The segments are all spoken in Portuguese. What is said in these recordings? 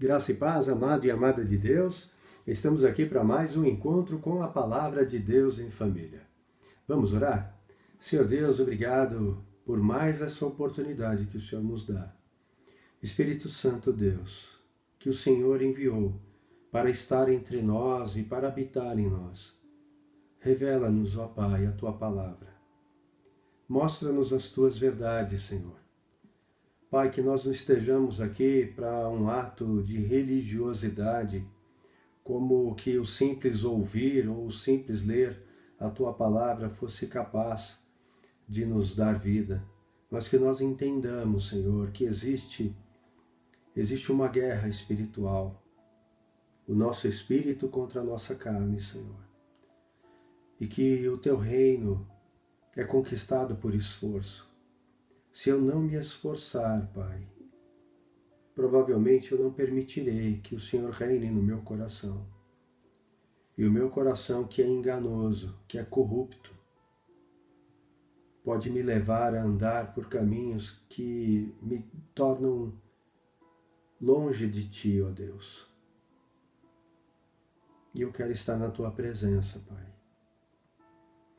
Graça e paz, amado e amada de Deus. Estamos aqui para mais um encontro com a Palavra de Deus em família. Vamos orar? Senhor Deus, obrigado por mais essa oportunidade que o Senhor nos dá. Espírito Santo Deus, que o Senhor enviou para estar entre nós e para habitar em nós. Revela-nos, ó Pai, a Tua Palavra. Mostra-nos as Tuas verdades, Senhor. Pai, que nós não estejamos aqui para um ato de religiosidade, como que o simples ouvir ou o simples ler a Tua Palavra fosse capaz de nos dar vida, mas que nós entendamos, Senhor, que existe uma guerra espiritual, o nosso espírito contra a nossa carne, Senhor, e que o Teu reino é conquistado por esforço. Se eu não me esforçar, Pai, provavelmente eu não permitirei que o Senhor reine no meu coração. E o meu coração, que é enganoso, que é corrupto, pode me levar a andar por caminhos que me tornam longe de Ti, ó Deus. E eu quero estar na Tua presença, Pai.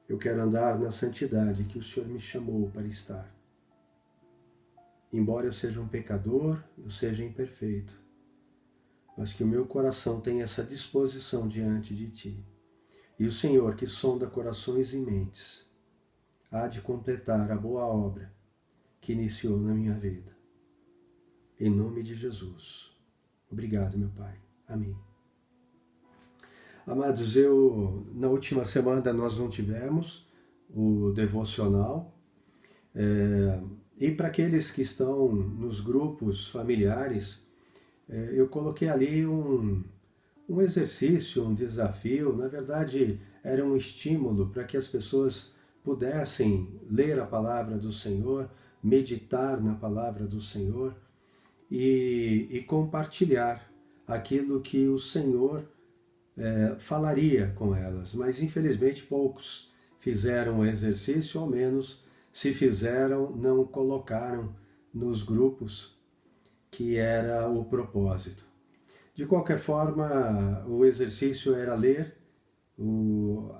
Eu quero andar na santidade que o Senhor me chamou para estar. Embora eu seja um pecador, eu seja imperfeito, mas que o meu coração tenha essa disposição diante de Ti. E o Senhor, que sonda corações e mentes, há de completar a boa obra que iniciou na minha vida. Em nome de Jesus. Obrigado, meu Pai. Amém. Amados, na última semana nós não tivemos o devocional. E para aqueles que estão nos grupos familiares, eu coloquei ali um exercício, um desafio. Na verdade, era um estímulo para que as pessoas pudessem ler a palavra do Senhor, meditar na palavra do Senhor e compartilhar aquilo que o Senhor falaria com elas. Mas, infelizmente, poucos fizeram o exercício, ao menos se fizeram, não colocaram nos grupos, que era o propósito. De qualquer forma, o exercício era ler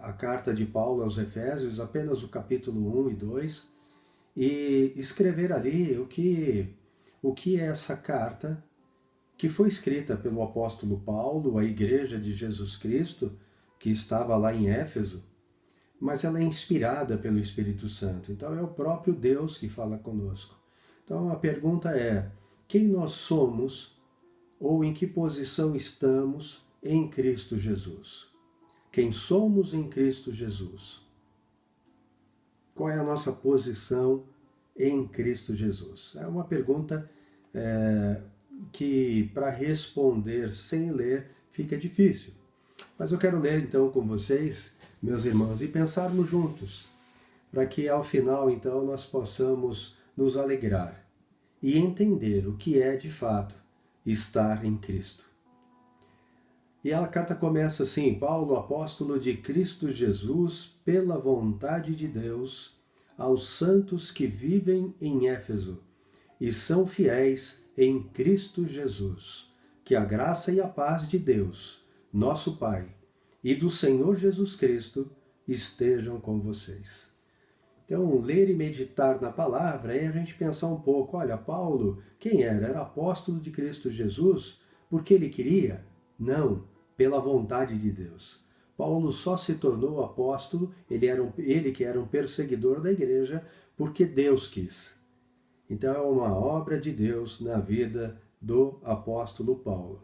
a carta de Paulo aos Efésios, apenas o capítulo 1 e 2, e escrever ali o que é essa carta que foi escrita pelo apóstolo Paulo à igreja de Jesus Cristo, que estava lá em Éfeso, mas ela é inspirada pelo Espírito Santo. Então é o próprio Deus que fala conosco. Então a pergunta é: quem nós somos ou em que posição estamos em Cristo Jesus? Quem somos em Cristo Jesus? Qual é a nossa posição em Cristo Jesus? É uma pergunta que para responder sem ler fica difícil. Mas eu quero ler então com vocês, meus irmãos, e pensarmos juntos, para que ao final então nós possamos nos alegrar e entender o que é de fato estar em Cristo. E a carta começa assim: Paulo, apóstolo de Cristo Jesus, pela vontade de Deus, aos santos que vivem em Éfeso e são fiéis em Cristo Jesus, que a graça e a paz de Deus, nosso Pai, e do Senhor Jesus Cristo estejam com vocês. Então, ler e meditar na palavra é a gente pensar um pouco, olha, Paulo, quem era? Era apóstolo de Cristo Jesus porque ele queria? Não, pela vontade de Deus. Paulo só se tornou apóstolo, ele que era um perseguidor da igreja, porque Deus quis. Então, é uma obra de Deus na vida do apóstolo Paulo.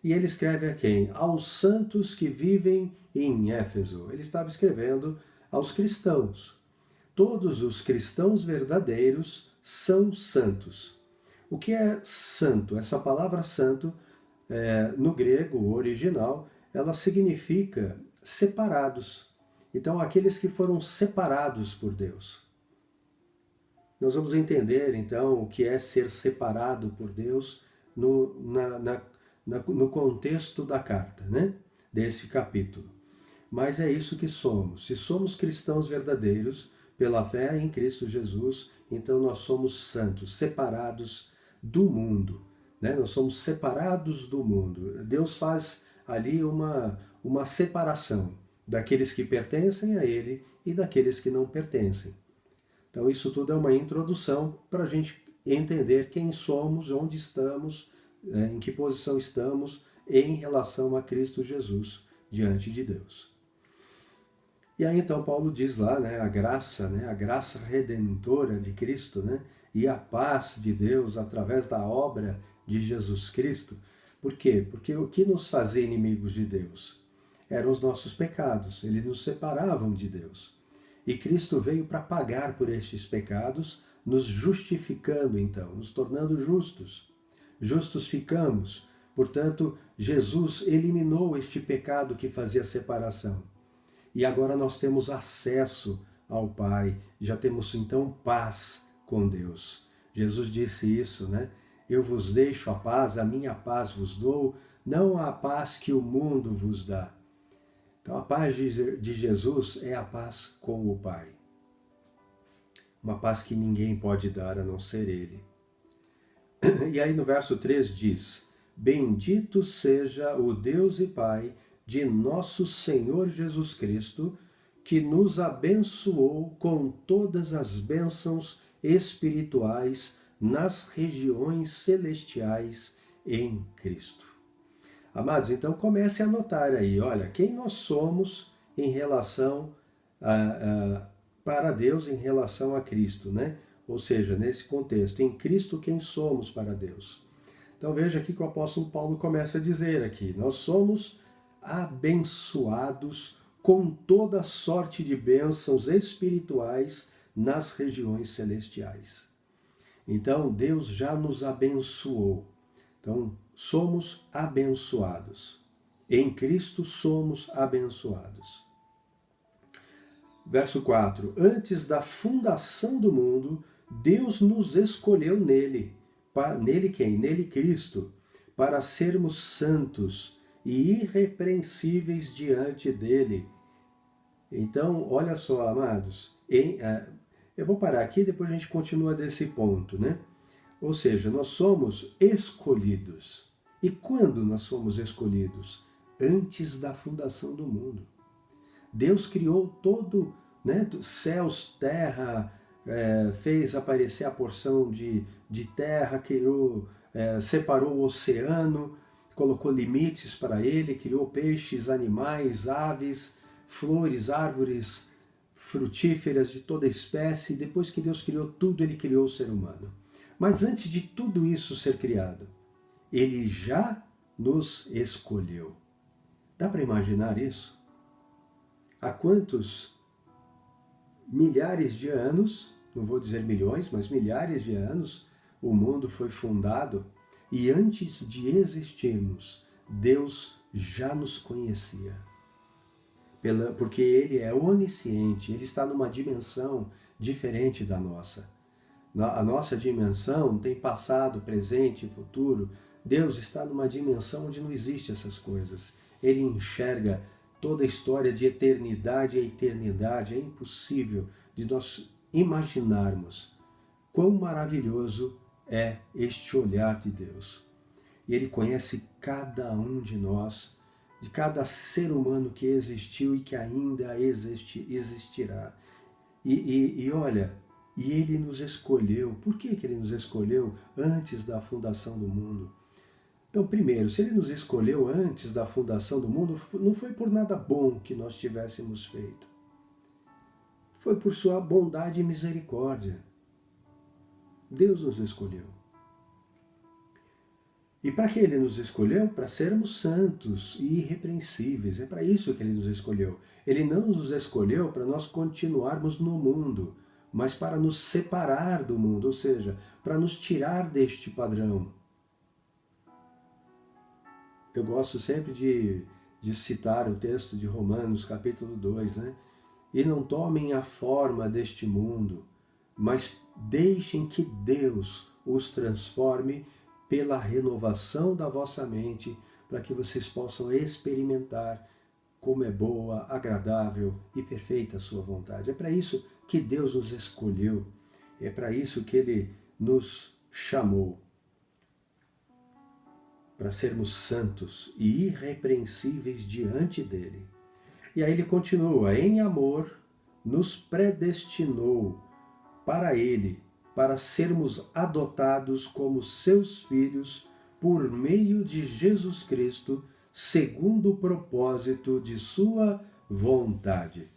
E ele escreve a quem? Aos santos que vivem em Éfeso. Ele estava escrevendo aos cristãos. Todos os cristãos verdadeiros são santos. O que é santo? Essa palavra santo, no grego original, ela significa separados. Então, aqueles que foram separados por Deus. Nós vamos entender, então, o que é ser separado por Deus no contexto da carta, né? Desse capítulo. Mas é isso que somos. Se somos cristãos verdadeiros, pela fé em Cristo Jesus, então nós somos santos, separados do mundo, né? Nós somos separados do mundo. Deus faz ali uma separação daqueles que pertencem a Ele e daqueles que não pertencem. Então isso tudo é uma introdução para a gente entender quem somos, onde estamos, em que posição estamos em relação a Cristo Jesus diante de Deus. E aí então Paulo diz lá, né, a graça redentora de Cristo, né, e a paz de Deus através da obra de Jesus Cristo. Por quê? Porque o que nos fazia inimigos de Deus eram os nossos pecados, eles nos separavam de Deus. E Cristo veio para pagar por estes pecados, nos justificando então, nos tornando justos. Justos ficamos. Portanto, Jesus eliminou este pecado que fazia separação. E agora nós temos acesso ao Pai, já temos então paz com Deus. Jesus disse isso, né? Eu vos deixo a paz, a minha paz vos dou, não a paz que o mundo vos dá. Então a paz de Jesus é a paz com o Pai. Uma paz que ninguém pode dar a não ser Ele. E aí no verso 3 diz: Bendito seja o Deus e Pai de nosso Senhor Jesus Cristo, que nos abençoou com todas as bênçãos espirituais nas regiões celestiais em Cristo. Amados, então comece a anotar aí, olha, quem nós somos em relação para Deus, em relação a Cristo, né? Ou seja, nesse contexto, em Cristo quem somos para Deus. Então veja aqui que o apóstolo Paulo começa a dizer aqui, nós somos abençoados com toda sorte de bênçãos espirituais nas regiões celestiais. Então, Deus já nos abençoou. Então, somos abençoados. Em Cristo somos abençoados. Verso 4. Antes da fundação do mundo, Deus nos escolheu nele. Nele quem? Nele Cristo. Para sermos santos e irrepreensíveis diante dele. Então, olha só, amados, eu vou parar aqui e depois a gente continua desse ponto, né? Ou seja, nós somos escolhidos. E quando nós somos escolhidos? Antes da fundação do mundo. Deus criou todo, né, céus, terra, fez aparecer a porção de terra, criou, separou o oceano, colocou limites para ele, criou peixes, animais, aves, flores, árvores frutíferas de toda espécie. Depois que Deus criou tudo, ele criou o ser humano. Mas antes de tudo isso ser criado, ele já nos escolheu. Dá para imaginar isso? Há quantos milhares de anos, não vou dizer milhões, mas milhares de anos, o mundo foi fundado e antes de existirmos, Deus já nos conhecia. Porque Ele é onisciente, Ele está numa dimensão diferente da nossa. A nossa dimensão tem passado, presente e futuro. Deus está numa dimensão onde não existem essas coisas. Ele enxerga toda a história de eternidade a eternidade. É impossível de nós imaginarmos quão maravilhoso é este olhar de Deus. E Ele conhece cada um de nós, de cada ser humano que existiu e que ainda existirá. E olha, e Ele nos escolheu. Por que Ele nos escolheu antes da fundação do mundo? Então, primeiro, se Ele nos escolheu antes da fundação do mundo, não foi por nada bom que nós tivéssemos feito. Foi por sua bondade e misericórdia. Deus nos escolheu. E para que Ele nos escolheu? Para sermos santos e irrepreensíveis. É para isso que Ele nos escolheu. Ele não nos escolheu para nós continuarmos no mundo, mas para nos separar do mundo, ou seja, para nos tirar deste padrão. Eu gosto sempre de citar o texto de Romanos, capítulo 2, né? E não tomem a forma deste mundo, mas deixem que Deus os transforme pela renovação da vossa mente, para que vocês possam experimentar como é boa, agradável e perfeita a sua vontade. É para isso que Deus nos escolheu, é para isso que Ele nos chamou. para sermos santos e irrepreensíveis diante dele. E aí ele continua: em amor nos predestinou para ele, para sermos adotados como seus filhos por meio de Jesus Cristo, segundo o propósito de sua vontade.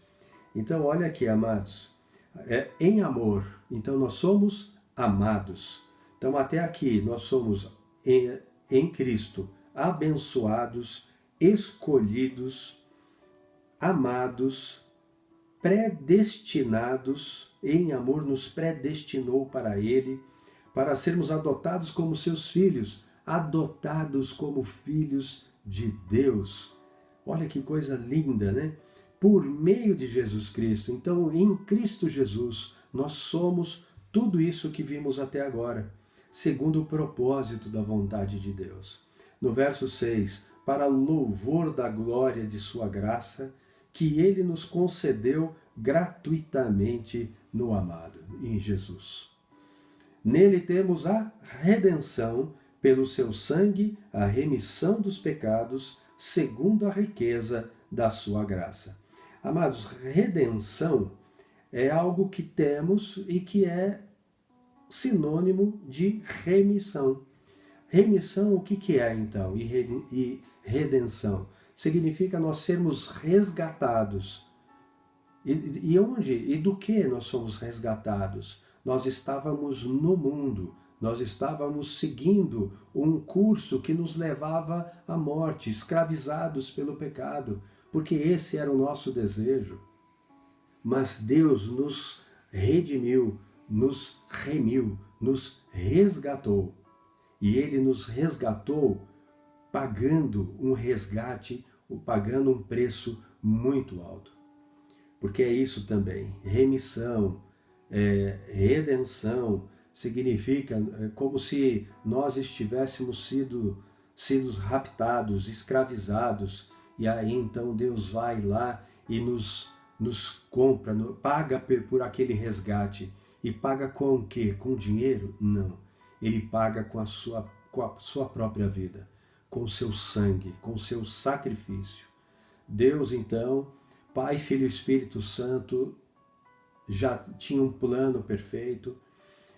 Então, olha aqui, amados, em amor, então nós somos amados. Então, até aqui, nós somos em Cristo abençoados, escolhidos, amados, predestinados, em amor nos predestinou para Ele, para sermos adotados como seus filhos, adotados como filhos de Deus. Olha que coisa linda, né? Por meio de Jesus Cristo. Então, em Cristo Jesus, nós somos tudo isso que vimos até agora, segundo o propósito da vontade de Deus. No verso 6, para louvor da glória de sua graça, que ele nos concedeu gratuitamente no amado, em Jesus. Nele temos a redenção, pelo seu sangue, a remissão dos pecados, segundo a riqueza da sua graça. Amados, redenção é algo que temos e que é sinônimo de remissão. Remissão, o que é então? E redenção? Significa nós sermos resgatados. E onde? E do que nós somos resgatados? Nós estávamos no mundo, nós estávamos seguindo um curso que nos levava à morte, escravizados pelo pecado, porque esse era o nosso desejo. Mas Deus nos redimiu, nos remiu, nos resgatou. E Ele nos resgatou pagando um resgate, pagando um preço muito alto. Porque é isso também, remissão, redenção, significa como se nós estivéssemos sido raptados, escravizados, e aí então Deus vai lá e nos compra, paga por aquele resgate. E paga com o quê? Com dinheiro? Não. Ele paga com a sua própria vida, com o seu sangue, com o seu sacrifício. Deus, então, Pai, Filho e Espírito Santo, já tinha um plano perfeito,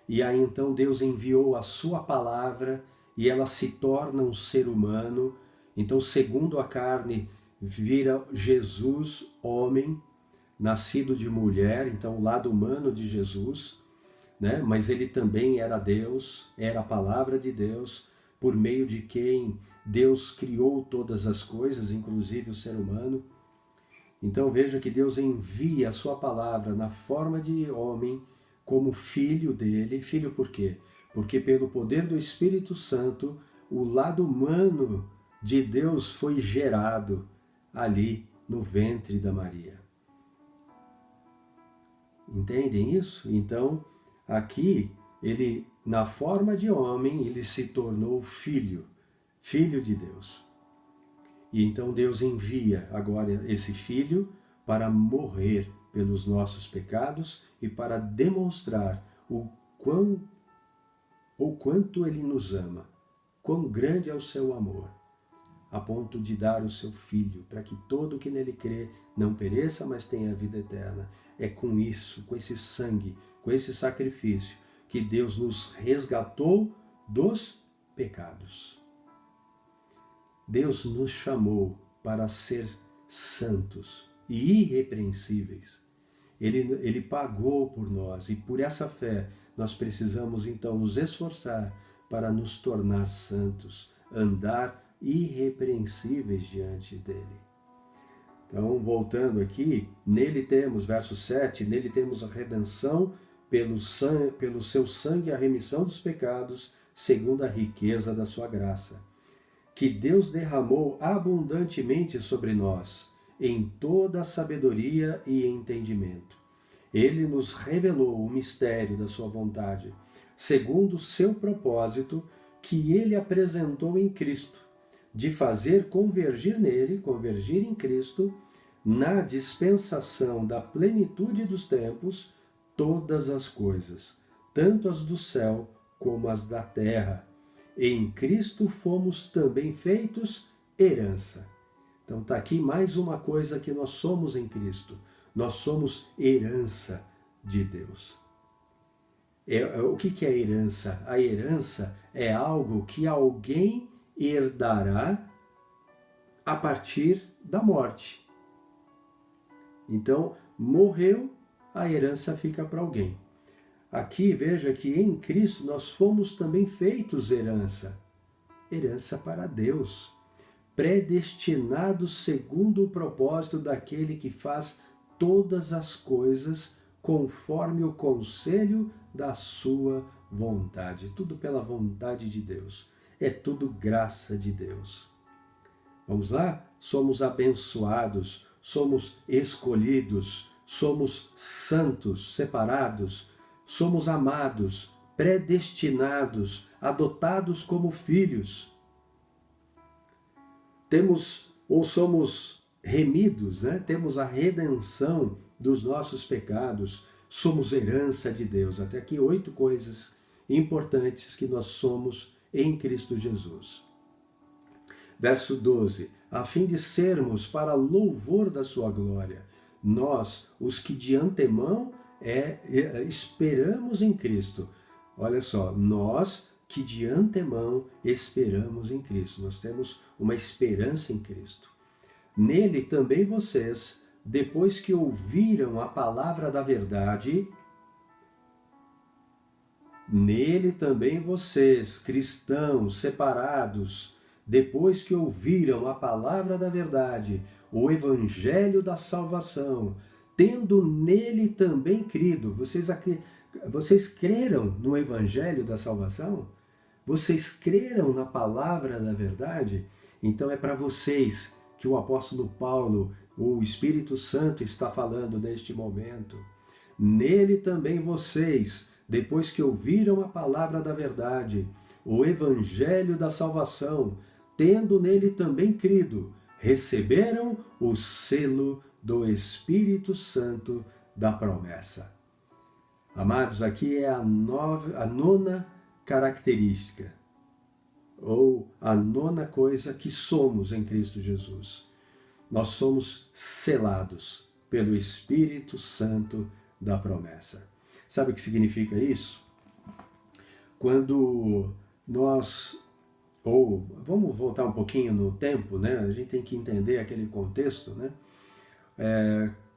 e aí então Deus enviou a sua palavra, e ela se torna um ser humano. Então, segundo a carne, vira Jesus, homem, nascido de mulher, então o lado humano de Jesus, né? Mas ele também era Deus, era a palavra de Deus, por meio de quem Deus criou todas as coisas, inclusive o ser humano. Então veja que Deus envia a sua palavra na forma de homem, como filho dele. Filho por quê? Porque pelo poder do Espírito Santo, o lado humano de Deus foi gerado ali no ventre da Maria. Entendem isso? Então, aqui, ele, na forma de homem, ele se tornou filho de Deus. E então Deus envia agora esse filho para morrer pelos nossos pecados e para demonstrar o quanto ele nos ama, quão grande é o seu amor, a ponto de dar o seu Filho, para que todo que nele crê não pereça, mas tenha vida eterna. É com isso, com esse sangue, com esse sacrifício, que Deus nos resgatou dos pecados. Deus nos chamou para ser santos e irrepreensíveis. Ele pagou por nós, e por essa fé nós precisamos então nos esforçar para nos tornar santos, andar irrepreensíveis diante dele. Então, voltando aqui, nele temos, verso 7, nele temos a redenção pelo seu sangue, a remissão dos pecados, segundo a riqueza da sua graça, que Deus derramou abundantemente sobre nós, em toda a sabedoria e entendimento. Ele nos revelou o mistério da sua vontade, segundo o seu propósito, que ele apresentou em Cristo, de fazer convergir em Cristo, na dispensação da plenitude dos tempos, todas as coisas, tanto as do céu como as da terra. em Cristo fomos também feitos herança. Então está aqui mais uma coisa que nós somos em Cristo. Nós somos herança de Deus. O que é herança? A herança é algo que alguém herdará a partir da morte. Então, morreu, a herança fica para alguém. Aqui, veja que em Cristo nós fomos também feitos herança. Herança para Deus. Predestinados segundo o propósito daquele que faz todas as coisas conforme o conselho da sua vontade. Tudo pela vontade de Deus. É tudo graça de Deus. Vamos lá? Somos abençoados, somos escolhidos, somos santos, separados, somos amados, predestinados, adotados como filhos. Somos remidos, né? Temos a redenção dos nossos pecados, somos herança de Deus. Até aqui 8 coisas importantes que nós somos em Cristo Jesus. Verso 12, a fim de sermos para louvor da sua glória, nós, os que de antemão esperamos em Cristo. Olha só, nós que de antemão esperamos em Cristo. Nós temos uma esperança em Cristo. Nele também vocês, depois que ouviram a palavra da verdade, nele também vocês, cristãos separados, depois que ouviram a palavra da verdade, o evangelho da salvação, tendo nele também crido. Vocês creram no evangelho da salvação? Vocês creram na palavra da verdade? Então é para vocês que o apóstolo Paulo, o Espírito Santo, está falando neste momento. Nele também vocês, depois que ouviram a palavra da verdade, o evangelho da salvação, tendo nele também crido, receberam o selo do Espírito Santo da promessa. Amados, aqui é a nona característica, ou a nona coisa que somos em Cristo Jesus. Nós somos selados pelo Espírito Santo da promessa. Sabe o que significa isso? Quando nós... vamos voltar um pouquinho no tempo, né? A gente tem que entender aquele contexto, né?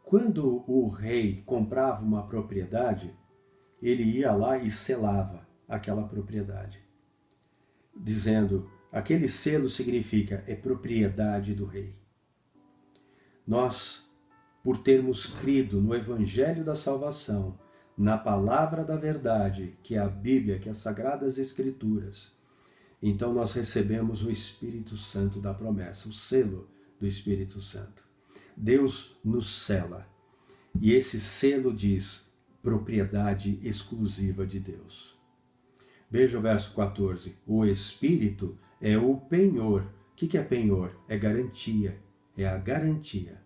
Quando o rei comprava uma propriedade, ele ia lá e selava aquela propriedade, dizendo, aquele selo significa, é propriedade do rei. Nós, por termos crido no Evangelho da Salvação, na palavra da verdade, que é a Bíblia, que é as Sagradas Escrituras, então nós recebemos o Espírito Santo da promessa, o selo do Espírito Santo. Deus nos sela. E esse selo diz, propriedade exclusiva de Deus. Veja o verso 14. O Espírito é o penhor. O que é penhor? É garantia. É a garantia.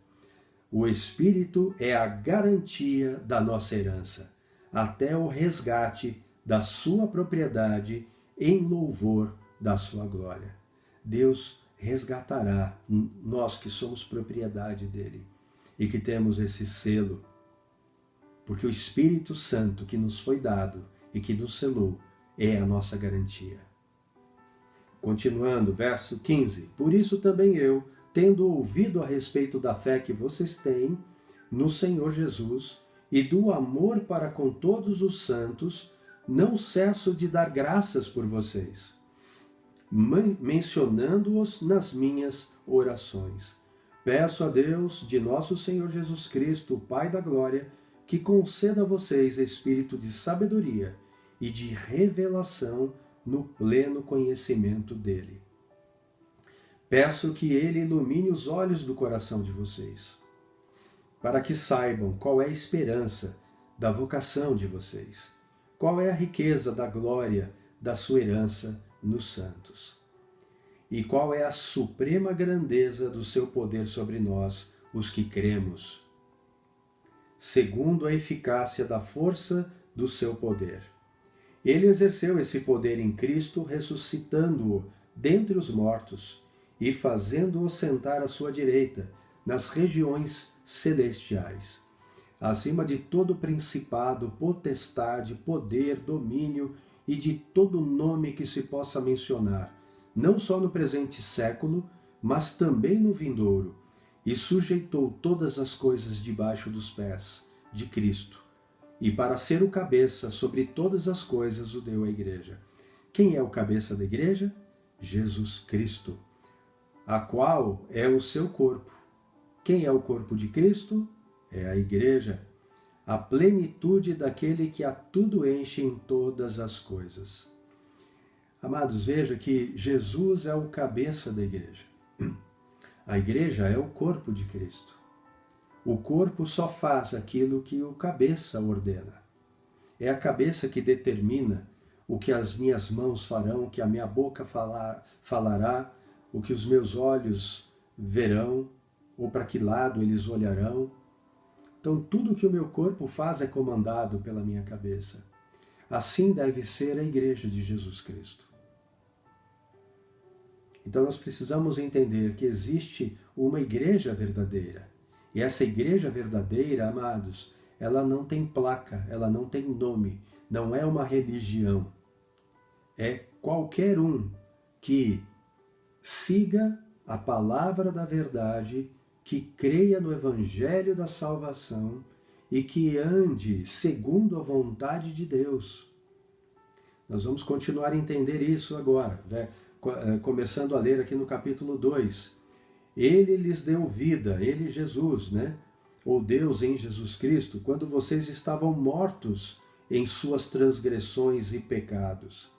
O Espírito é a garantia da nossa herança, até o resgate da sua propriedade em louvor da sua glória. Deus resgatará nós que somos propriedade dele e que temos esse selo, porque o Espírito Santo que nos foi dado e que nos selou é a nossa garantia. Continuando, verso 15. Por isso também eu, tendo ouvido a respeito da fé que vocês têm no Senhor Jesus e do amor para com todos os santos, não cesso de dar graças por vocês, mencionando-os nas minhas orações. Peço a Deus, de nosso Senhor Jesus Cristo, o Pai da Glória, que conceda a vocês espírito de sabedoria e de revelação no pleno conhecimento dele. Peço que ele ilumine os olhos do coração de vocês, para que saibam qual é a esperança da vocação de vocês, qual é a riqueza da glória da sua herança nos santos, e qual é a suprema grandeza do seu poder sobre nós, os que cremos, segundo a eficácia da força do seu poder. Ele exerceu esse poder em Cristo, ressuscitando-o dentre os mortos e fazendo-o sentar à sua direita, nas regiões celestiais, acima de todo principado, potestade, poder, domínio e de todo nome que se possa mencionar, não só no presente século, mas também no vindouro, e sujeitou todas as coisas debaixo dos pés de Cristo. E para ser o cabeça sobre todas as coisas o deu à igreja. Quem é o cabeça da igreja? Jesus Cristo, a qual é o seu corpo. Quem é o corpo de Cristo? É a igreja, a plenitude daquele que a tudo enche em todas as coisas. Amados, veja que Jesus é o cabeça da igreja. A igreja é o corpo de Cristo. O corpo só faz aquilo que o cabeça ordena. É a cabeça que determina o que as minhas mãos farão, o que a minha boca falará, o que os meus olhos verão, ou para que lado eles olharão. Então, tudo que o meu corpo faz é comandado pela minha cabeça. Assim deve ser a igreja de Jesus Cristo. Então, nós precisamos entender que existe uma igreja verdadeira. E essa igreja verdadeira, amados, ela não tem placa, ela não tem nome, não é uma religião. É qualquer um que siga a palavra da verdade, que creia no Evangelho da salvação e que ande segundo a vontade de Deus. Nós vamos continuar a entender isso agora, né? Começando a ler aqui no capítulo 2. Ele lhes deu vida, ele Jesus, né? Ou Deus em Jesus Cristo, quando vocês estavam mortos em suas transgressões e pecados.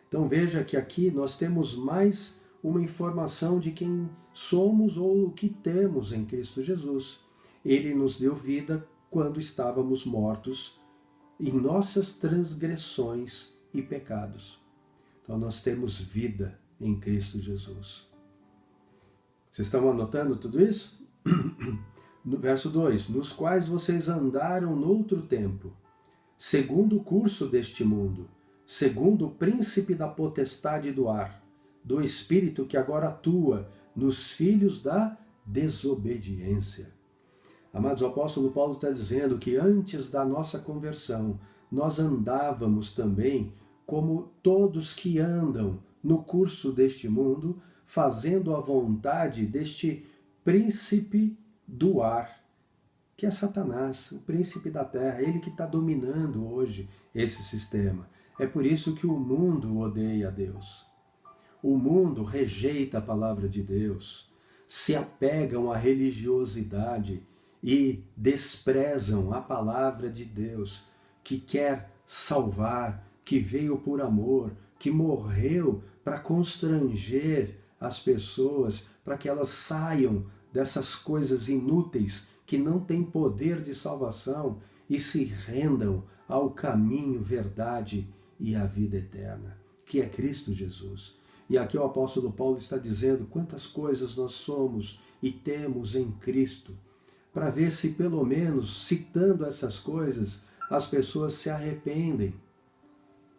Então veja que aqui nós temos mais uma informação de quem somos ou o que temos em Cristo Jesus. Ele nos deu vida quando estávamos mortos em nossas transgressões e pecados. Então nós temos vida em Cristo Jesus. Vocês estão anotando tudo isso? No verso 2, nos quais vocês andaram noutro tempo, segundo o curso deste mundo, segundo o príncipe da potestade do ar, do espírito que agora atua nos filhos da desobediência. Amados, o apóstolo Paulo está dizendo que antes da nossa conversão, nós andávamos também como todos que andam no curso deste mundo, fazendo a vontade deste príncipe do ar, que é Satanás, o príncipe da terra, ele que está dominando hoje esse sistema. É por isso que o mundo odeia a Deus. O mundo rejeita a palavra de Deus, se apegam à religiosidade e desprezam a palavra de Deus, que quer salvar, que veio por amor, que morreu para constranger as pessoas, para que elas saiam dessas coisas inúteis que não têm poder de salvação e se rendam ao caminho, verdade e à vida eterna, que é Cristo Jesus. E aqui o apóstolo Paulo está dizendo quantas coisas nós somos e temos em Cristo, para ver se pelo menos, citando essas coisas, as pessoas se arrependem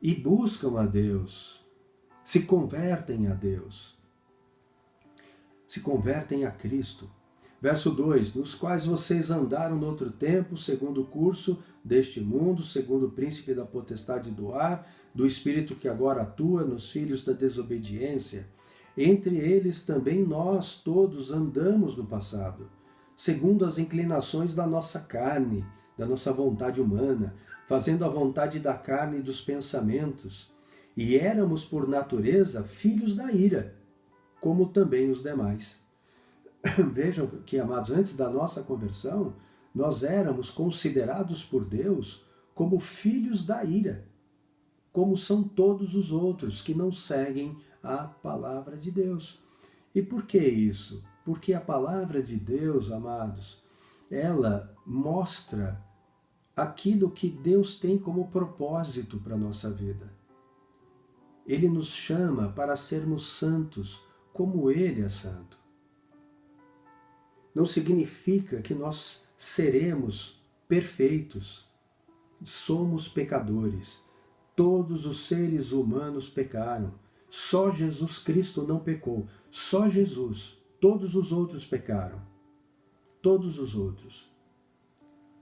e buscam a Deus, se convertem a Deus, se convertem a Cristo. Verso 2, nos quais vocês andaram no outro tempo, segundo o curso deste mundo, segundo o príncipe da potestade do ar, do espírito que agora atua nos filhos da desobediência. Entre eles também nós todos andamos no passado, segundo as inclinações da nossa carne, da nossa vontade humana, fazendo a vontade da carne e dos pensamentos. E éramos, por natureza, filhos da ira, como também os demais. Vejam que, amados, antes da nossa conversão, nós éramos considerados por Deus como filhos da ira, como são todos os outros que não seguem a palavra de Deus. E por que isso? Porque a palavra de Deus, amados, ela mostra aquilo que Deus tem como propósito para a nossa vida. Ele nos chama para sermos santos, como Ele é santo. Não significa que nós seremos perfeitos. Somos pecadores. Todos os seres humanos pecaram. Só Jesus Cristo não pecou. Só Jesus. Todos os outros pecaram. Todos os outros.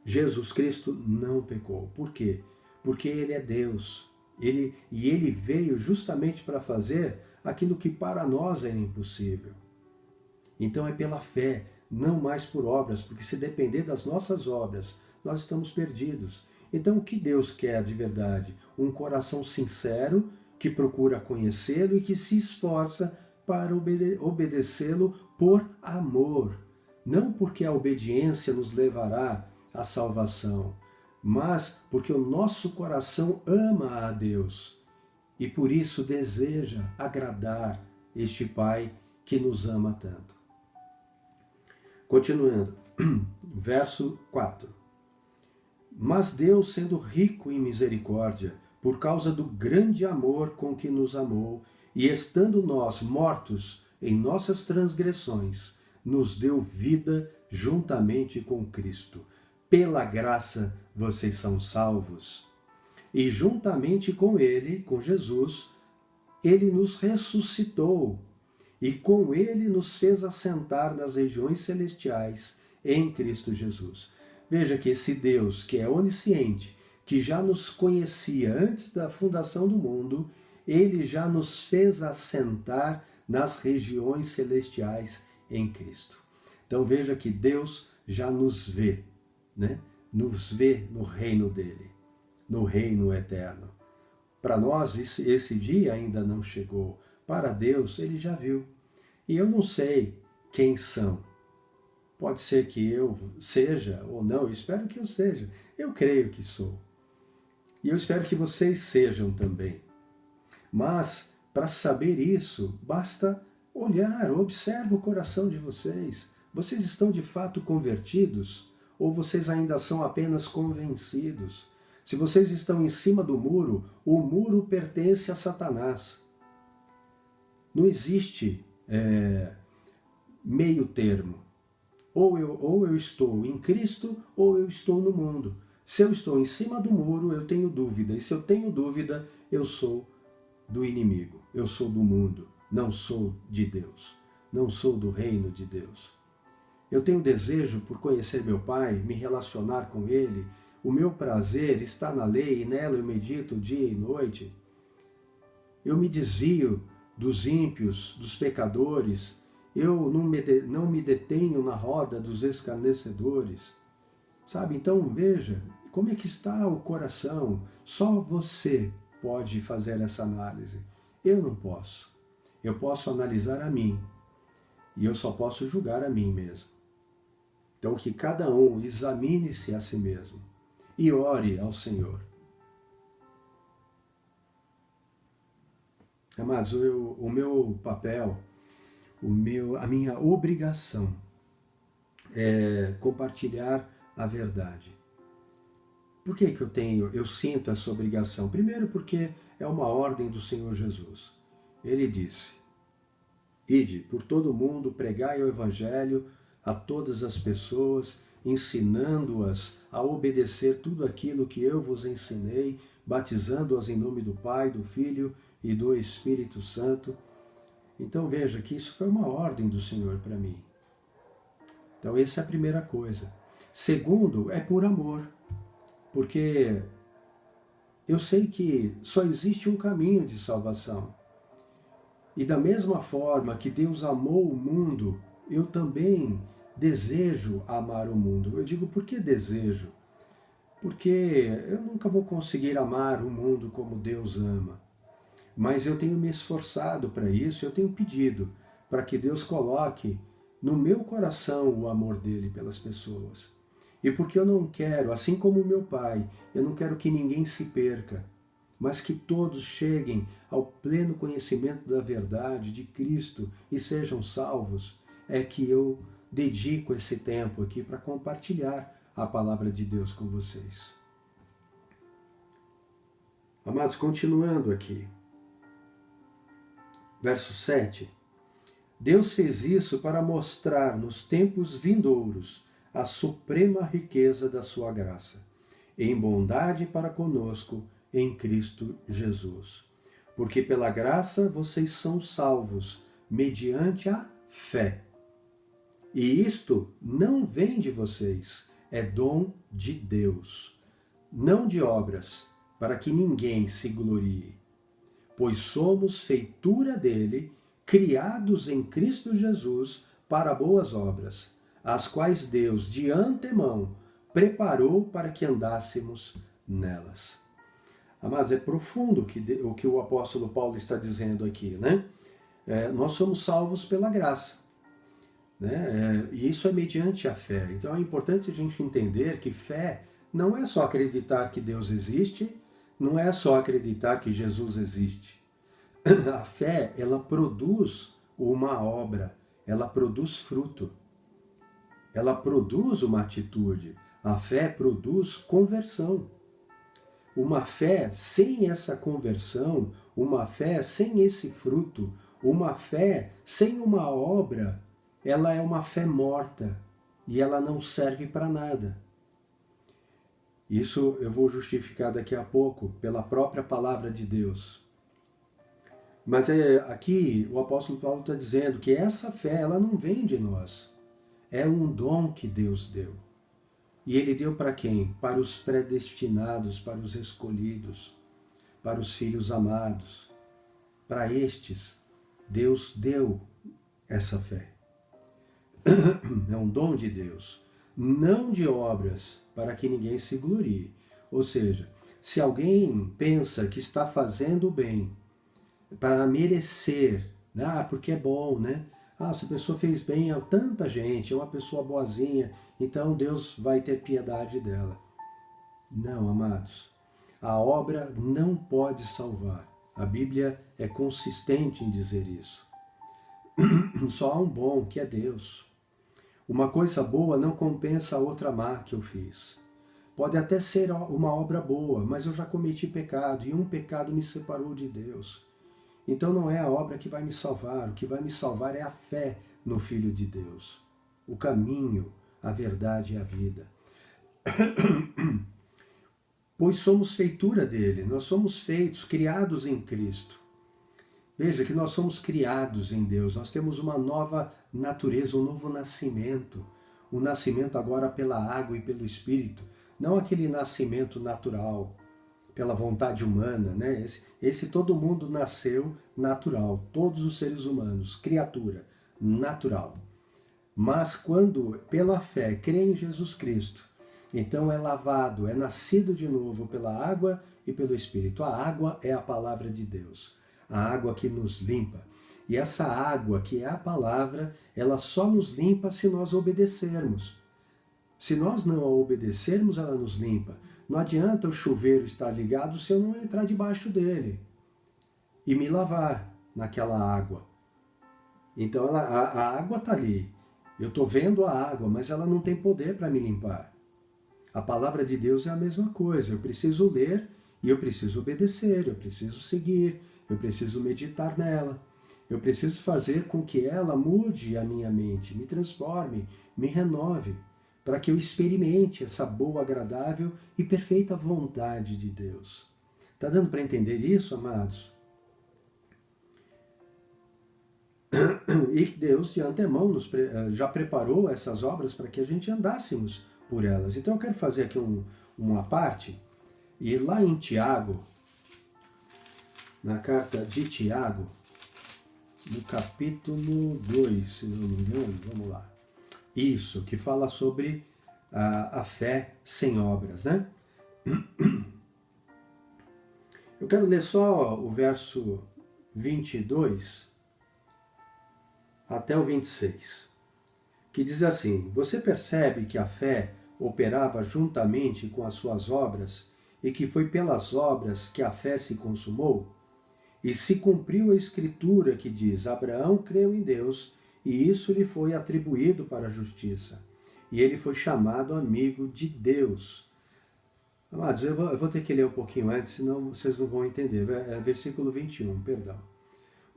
Jesus Cristo não pecou. Por quê? Porque Ele é Deus. Ele veio justamente para fazer aquilo que para nós era impossível. Então é pela fé, não mais por obras, porque se depender das nossas obras, nós estamos perdidos. Então o que Deus quer de verdade? Um coração sincero, que procura conhecê-lo e que se esforça para obedecê-lo por amor. Não porque a obediência nos levará à salvação, mas porque o nosso coração ama a Deus e por isso deseja agradar este Pai que nos ama tanto. Continuando, verso 4. Mas Deus, sendo rico em misericórdia, por causa do grande amor com que nos amou, e estando nós mortos em nossas transgressões, nos deu vida juntamente com Cristo. Pela graça vocês são salvos. E juntamente com Ele, com Jesus, Ele nos ressuscitou e com Ele nos fez assentar nas regiões celestiais em Cristo Jesus. Veja que esse Deus, que é onisciente, que já nos conhecia antes da fundação do mundo, Ele já nos fez assentar nas regiões celestiais em Cristo. Então veja que Deus já nos vê, né? Nos vê no reino dele, no reino eterno. Para nós esse dia ainda não chegou. Para Deus ele já viu. E eu não sei quem são. Pode ser que eu seja ou não, eu espero que eu seja. Eu creio que sou. E eu espero que vocês sejam também. Mas, para saber isso, basta olhar, observa o coração de vocês. Vocês estão de fato convertidos? Ou vocês ainda são apenas convencidos? Se vocês estão em cima do muro, o muro pertence a Satanás. Não existe meio termo. Ou eu estou em Cristo, ou eu estou no mundo. Se eu estou em cima do muro, eu tenho dúvida. E se eu tenho dúvida, eu sou do inimigo. Eu sou do mundo. Não sou de Deus. Não sou do reino de Deus. Eu tenho desejo por conhecer meu Pai, me relacionar com Ele. O meu prazer está na lei e nela eu medito dia e noite. Eu me desvio dos ímpios, dos pecadores. Eu não me detenho na roda dos escarnecedores. Sabe, então veja como é que está o coração. Só você pode fazer essa análise. Eu não posso. Eu posso analisar a mim. E eu só posso julgar a mim mesmo. Então que cada um examine-se a si mesmo. E ore ao Senhor. Amados, o meu papel, a minha obrigação é compartilhar a verdade. Por que eu sinto essa obrigação? Primeiro porque é uma ordem do Senhor Jesus. Ele disse, ide por todo o mundo, pregai o Evangelho a todas as pessoas, ensinando-as a obedecer tudo aquilo que eu vos ensinei, batizando-as em nome do Pai, do Filho e do Espírito Santo. Então veja que isso foi uma ordem do Senhor para mim. Então essa é a primeira coisa. Segundo, é por amor. Porque eu sei que só existe um caminho de salvação. E da mesma forma que Deus amou o mundo, eu também desejo amar o mundo. Eu digo, por que desejo? Porque eu nunca vou conseguir amar o mundo como Deus ama. Mas eu tenho me esforçado para isso, eu tenho pedido para que Deus coloque no meu coração o amor dele pelas pessoas. E porque eu não quero, assim como o meu Pai, eu não quero que ninguém se perca, mas que todos cheguem ao pleno conhecimento da verdade de Cristo e sejam salvos, é que eu dedico esse tempo aqui para compartilhar a palavra de Deus com vocês. Amados, continuando aqui. Verso 7. Deus fez isso para mostrar nos tempos vindouros a suprema riqueza da sua graça, em bondade para conosco em Cristo Jesus. Porque pela graça vocês são salvos, mediante a fé. E isto não vem de vocês, é dom de Deus, não de obras, para que ninguém se glorie. Pois somos feitura dele, criados em Cristo Jesus para boas obras, as quais Deus de antemão preparou para que andássemos nelas. Amados, é profundo o que o apóstolo Paulo está dizendo aqui, né? Nós somos salvos pela graça, né? E isso é mediante a fé. Então é importante a gente entender que fé não é só acreditar que Deus existe, não é só acreditar que Jesus existe. A fé, ela produz uma obra, ela produz fruto, ela produz uma atitude. A fé produz conversão. Uma fé sem essa conversão, uma fé sem esse fruto, uma fé sem uma obra, ela é uma fé morta e ela não serve para nada. Isso eu vou justificar daqui a pouco pela própria palavra de Deus. Mas aqui o apóstolo Paulo está dizendo que essa fé ela não vem de nós. É um dom que Deus deu. E ele deu para quem? Para os predestinados, para os escolhidos, para os filhos amados. Para estes, Deus deu essa fé. É um dom de Deus, não de obras, para que ninguém se glorie. Ou seja, se alguém pensa que está fazendo bem para merecer, né? Porque é bom, né? Se a pessoa fez bem a tanta gente, é uma pessoa boazinha, então Deus vai ter piedade dela. Não, amados. A obra não pode salvar. A Bíblia é consistente em dizer isso. Só há um bom, que é Deus. Uma coisa boa não compensa a outra má que eu fiz. Pode até ser uma obra boa, mas eu já cometi pecado, e um pecado me separou de Deus. Então não é a obra que vai me salvar, o que vai me salvar é a fé no Filho de Deus. O caminho, a verdade e a vida. Pois somos feitura dele, nós somos feitos, criados em Cristo. Veja que nós somos criados em Deus, nós temos uma nova natureza, um novo nascimento. Um nascimento agora pela água e pelo Espírito, não aquele nascimento natural, pela vontade humana, né? Esse todo mundo nasceu natural, todos os seres humanos, criatura, natural. Mas quando, pela fé, crê em Jesus Cristo, então é lavado, é nascido de novo pela água e pelo Espírito. A água é a palavra de Deus, a água que nos limpa. E essa água, que é a palavra, ela só nos limpa se nós obedecermos. Se nós não a obedecermos, ela nos limpa. Não adianta o chuveiro estar ligado se eu não entrar debaixo dele e me lavar naquela água. Então a água está ali. Eu estou vendo a água, mas ela não tem poder para me limpar. A palavra de Deus é a mesma coisa. Eu preciso ler e eu preciso obedecer, eu preciso seguir, eu preciso meditar nela. Eu preciso fazer com que ela mude a minha mente, me transforme, me renove, para que eu experimente essa boa, agradável e perfeita vontade de Deus. Está dando para entender isso, amados? E que Deus, de antemão, já preparou essas obras para que a gente andássemos por elas. Então eu quero fazer aqui uma parte, e lá em Tiago, na carta de Tiago, no capítulo 2, se não me engano, vamos lá. Isso, que fala sobre a fé sem obras, né? Eu quero ler só o verso 22 até o 26, que diz assim: Você percebe que a fé operava juntamente com as suas obras e que foi pelas obras que a fé se consumou? E se cumpriu a escritura que diz: Abraão creu em Deus e isso lhe foi atribuído para a justiça. E ele foi chamado amigo de Deus. Amados, eu vou ter que ler um pouquinho antes, senão vocês não vão entender. É versículo 21, perdão.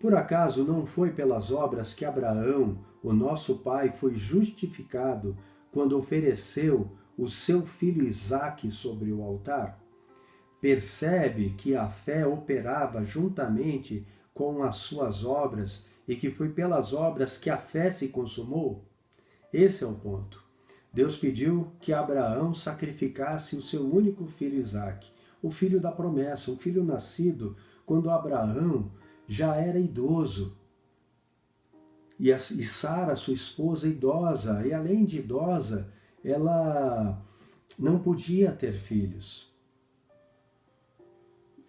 Por acaso não foi pelas obras que Abraão, o nosso pai, foi justificado quando ofereceu o seu filho Isaque sobre o altar? percebe que a fé operava juntamente com as suas obras e que foi pelas obras que a fé se consumou? Esse é o ponto. Deus pediu que Abraão sacrificasse o seu único filho Isaque, o filho da promessa, o filho nascido quando Abraão já era idoso. E Sara, sua esposa, idosa, e além de idosa, ela não podia ter filhos.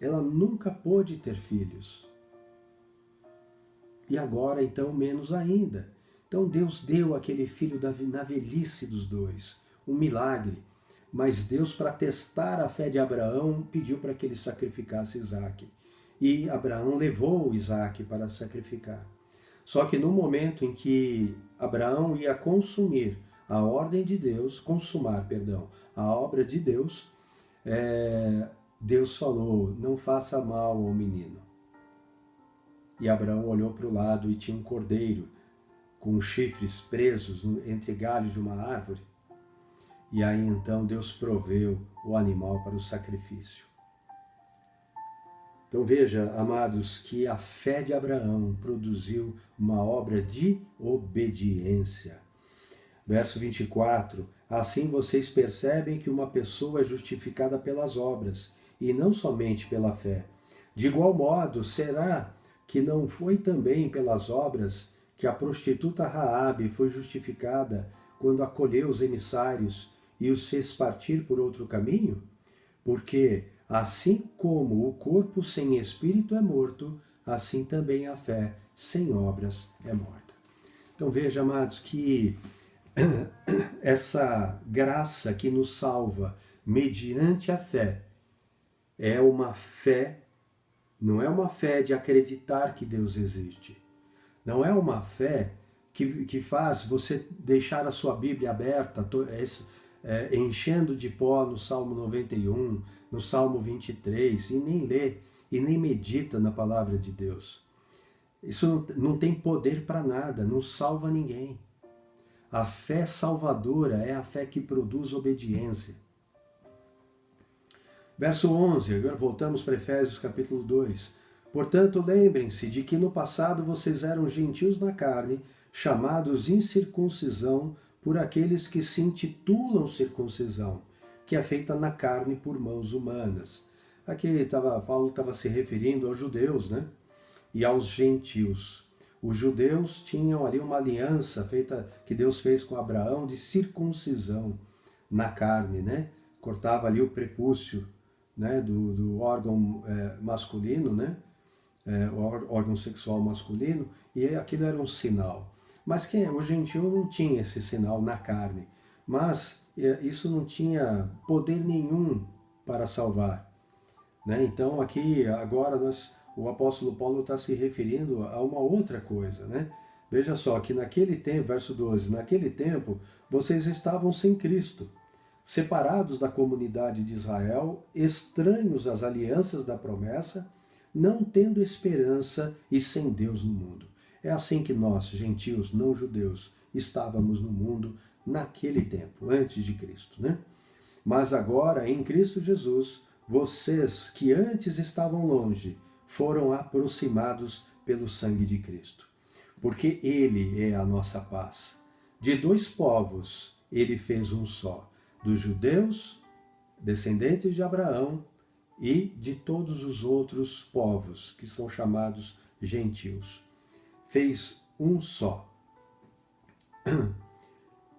Ela nunca pôde ter filhos. E agora, então, menos ainda. Então Deus deu aquele filho na velhice dos dois, um milagre. Mas Deus, para testar a fé de Abraão, pediu para que ele sacrificasse Isaque. E Abraão levou Isaque para sacrificar. Só que no momento em que Abraão ia consumar a obra de Deus, Deus falou, não faça mal ao menino. E Abraão olhou para o lado e tinha um cordeiro com chifres presos entre galhos de uma árvore. E aí então Deus proveu o animal para o sacrifício. Então veja, amados, que a fé de Abraão produziu uma obra de obediência. Verso 24, assim vocês percebem que uma pessoa é justificada pelas obras, e não somente pela fé. De igual modo, será que não foi também pelas obras que a prostituta Raabe foi justificada quando acolheu os emissários e os fez partir por outro caminho? Porque, assim como o corpo sem espírito é morto, assim também a fé sem obras é morta. Então veja, amados, que essa graça que nos salva mediante a fé é uma fé, não é uma fé de acreditar que Deus existe. Não é uma fé que faz você deixar a sua Bíblia aberta, enchendo de pó no Salmo 91, no Salmo 23, e nem lê, e nem medita na palavra de Deus. Isso não tem poder para nada, não salva ninguém. A fé salvadora é a fé que produz obediência. Verso 11, agora voltamos para Efésios capítulo 2. Portanto, lembrem-se de que no passado vocês eram gentios na carne, chamados incircuncisão por aqueles que se intitulam circuncisão, que é feita na carne por mãos humanas. Aqui Paulo estava se referindo aos judeus, né? E aos gentios. Os judeus tinham ali uma aliança feita que Deus fez com Abraão de circuncisão na carne, né? Cortava ali o prepúcio, né, do órgão masculino, né? O órgão sexual masculino, e aquilo era um sinal. Mas o gentio não tinha esse sinal na carne, mas isso não tinha poder nenhum para salvar. Né? Então aqui, agora, o apóstolo Paulo está se referindo a uma outra coisa. Né? Veja só, que naquele tempo, verso 12, naquele tempo vocês estavam sem Cristo, separados da comunidade de Israel, estranhos às alianças da promessa, não tendo esperança e sem Deus no mundo. É assim que nós, gentios, não judeus, estávamos no mundo naquele tempo, antes de Cristo, né? Mas agora, em Cristo Jesus, vocês que antes estavam longe, foram aproximados pelo sangue de Cristo. Porque Ele é a nossa paz. De dois povos, Ele fez um só, dos judeus, descendentes de Abraão, e de todos os outros povos, que são chamados gentios. Fez um só.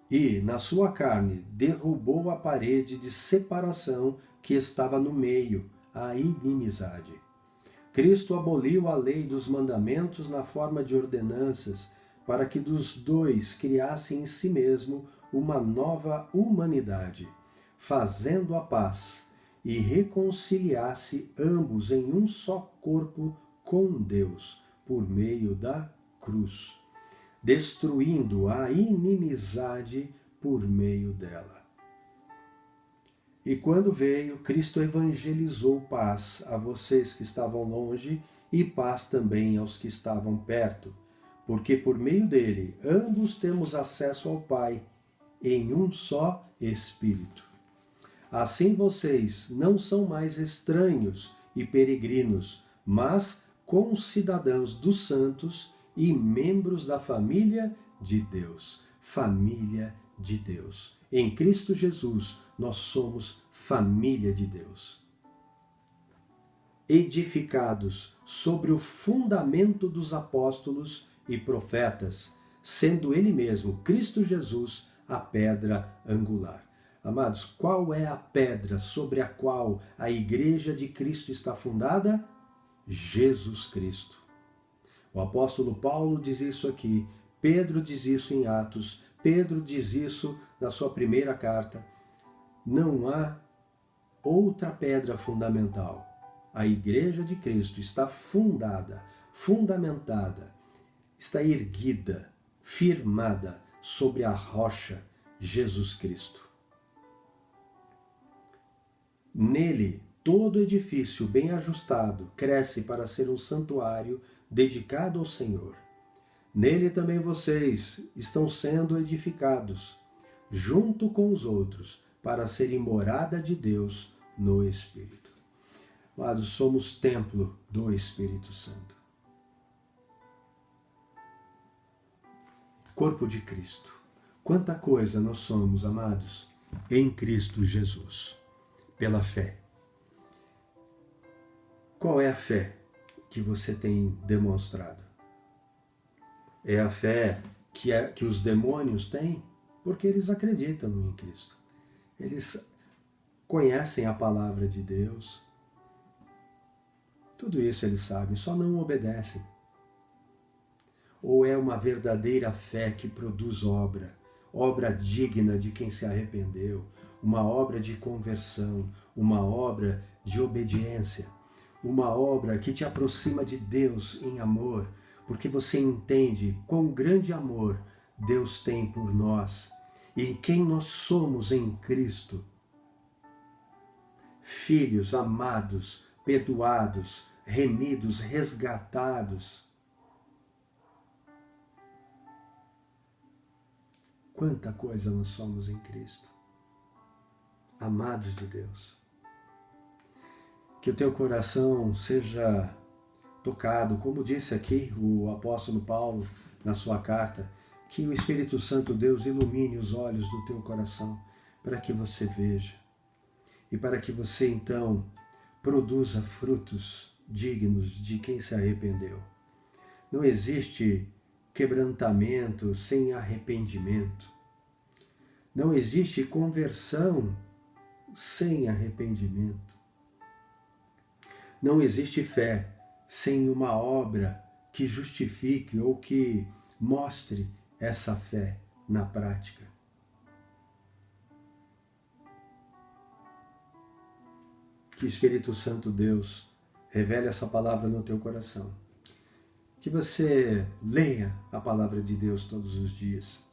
E, na sua carne, derrubou a parede de separação que estava no meio, a inimizade. Cristo aboliu a lei dos mandamentos na forma de ordenanças, para que dos dois criasse em si mesmo uma nova humanidade, fazendo a paz, e reconciliasse ambos em um só corpo com Deus, por meio da cruz, destruindo a inimizade por meio dela. E quando veio, Cristo evangelizou paz a vocês que estavam longe e paz também aos que estavam perto, porque por meio dele ambos temos acesso ao Pai em um só Espírito. Assim vocês não são mais estranhos e peregrinos, mas concidadãos dos santos e membros da família de Deus. Família de Deus. Em Cristo Jesus, nós somos família de Deus. Edificados sobre o fundamento dos apóstolos e profetas, sendo Ele mesmo, Cristo Jesus, a pedra angular. Amados, qual é a pedra sobre a qual a Igreja de Cristo está fundada? Jesus Cristo. O apóstolo Paulo diz isso aqui, Pedro diz isso em Atos, Pedro diz isso na sua primeira carta. Não há outra pedra fundamental. A Igreja de Cristo está fundada, fundamentada, está erguida, firmada sobre a rocha Jesus Cristo. Nele, todo edifício bem ajustado cresce para ser um santuário dedicado ao Senhor. Nele também vocês estão sendo edificados, junto com os outros, para serem morada de Deus no Espírito. Amados, somos templo do Espírito Santo. Corpo de Cristo. Quanta coisa nós somos, amados, em Cristo Jesus, pela fé. Qual é a fé que você tem demonstrado? É a fé que os demônios têm? Porque eles acreditam em Cristo. Eles conhecem a palavra de Deus. Tudo isso eles sabem, só não obedecem. Ou é uma verdadeira fé que produz obra, obra digna de quem se arrependeu, uma obra de conversão, uma obra de obediência, uma obra que te aproxima de Deus em amor, porque você entende quão grande amor Deus tem por nós e quem nós somos em Cristo. Filhos amados, perdoados, remidos, resgatados. Quanta coisa nós somos em Cristo. Amados de Deus. Que o teu coração seja tocado, como disse aqui o apóstolo Paulo na sua carta, que o Espírito Santo Deus ilumine os olhos do teu coração para que você veja e para que você então produza frutos dignos de quem se arrependeu. Não existe quebrantamento sem arrependimento. Não existe conversão sem arrependimento. Não existe fé sem uma obra que justifique ou que mostre essa fé na prática. Que o Espírito Santo Deus revele essa palavra no teu coração. Que você leia a palavra de Deus todos os dias,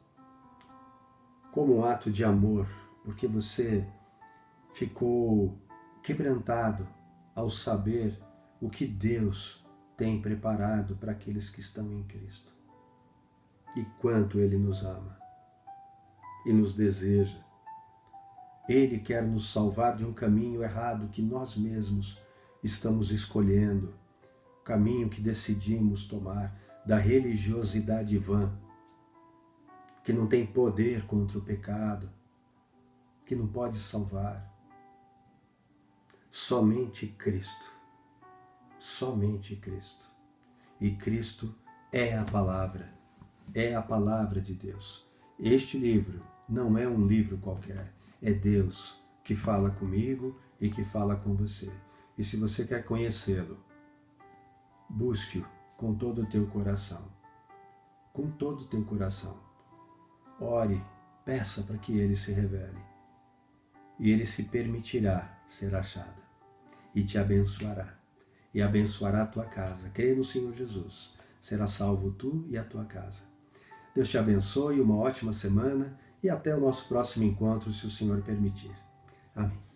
como um ato de amor, porque você ficou quebrantado ao saber o que Deus tem preparado para aqueles que estão em Cristo. E quanto Ele nos ama e nos deseja. Ele quer nos salvar de um caminho errado que nós mesmos estamos escolhendo, o caminho que decidimos tomar, da religiosidade vã, que não tem poder contra o pecado, que não pode salvar. Somente Cristo. Somente Cristo. E Cristo é a palavra de Deus. Este livro não é um livro qualquer, é Deus que fala comigo e que fala com você. E se você quer conhecê-lo, busque-o com todo o teu coração. Com todo o teu coração. Ore, peça para que ele se revele. E ele se permitirá ser achado. E te abençoará. E abençoará a tua casa. Crê no Senhor Jesus. Será salvo tu e a tua casa. Deus te abençoe, uma ótima semana e até o nosso próximo encontro, se o Senhor permitir. Amém.